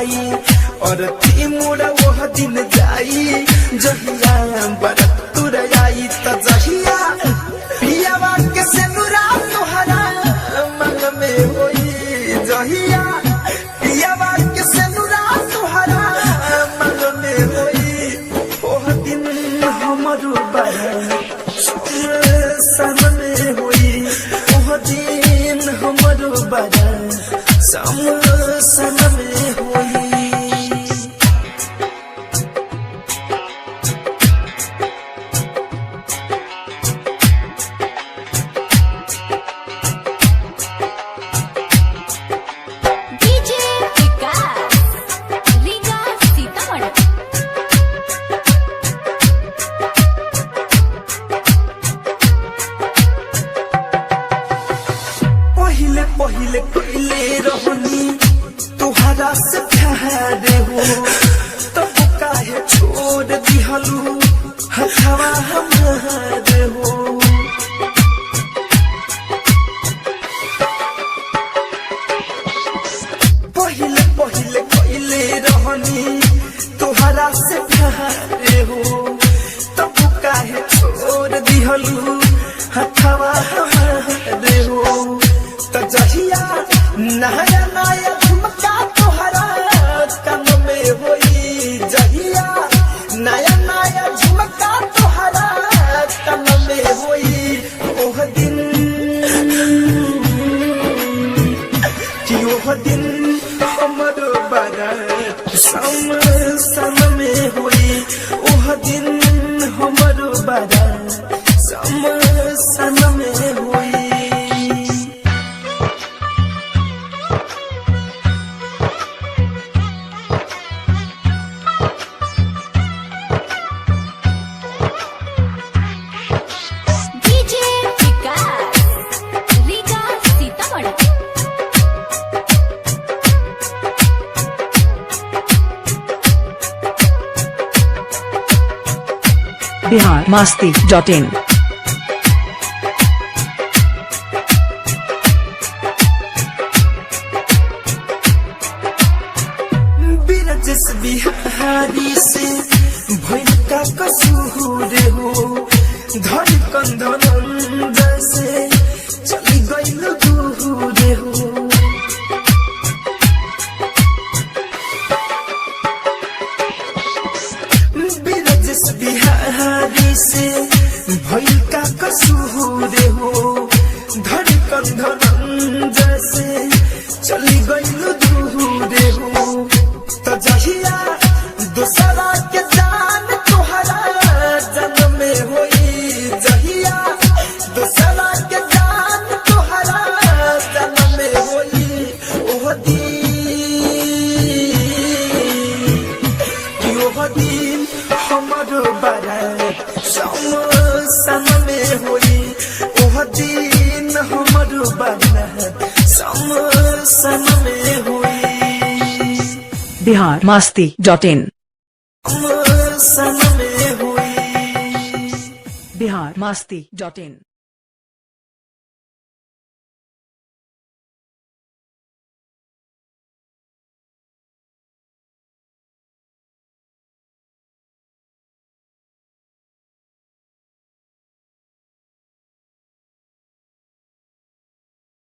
आई और थी मोरा वह दिन जाई जहिया बरत तुर आई त जहिया पियावा के सेनुरा तोहरा मन में होई जहिया पियावा के सेनुरा तोहरा मन में होई ओह दिन हमरो बरत सामने होई ओह दिन हमरो बरत सामने होई। पहिले पहिले रहनी तुहरा से प्यार हो तब काहे छोड़ दिहलू हथवा हमार हो पहिले पहिले पहिले रहनी तुहरा से प्यार हो तब काहे छोड़ दिहलू हथवा हमार हो जहिया नया नया झुमका तोहरा कान में होई जहिया नया नया झुमका तोहरा कान में होई ओह दिन कि ओह दिन हमरो बरत सम में होई ओह दिन हमरो बरत सम में होई। biharmasti.in बिरजस बिहारी से भइल का कसूर हो धड़कन धनंद से चली गइल दूर हो बिरजस बिहारी से भइल का कसूर हो धड़कन धनंद से चली गइल दूर हो त जहिया दूसरा के जान तोहरा जन्म में होई जहिया दूसरा के जान तोहरा जन्म में होई ओह दिन हमरो बरत सम में होई ओह दिन हमरो बरत सम में होई। biharmasti.in सम में होई biharmasti.in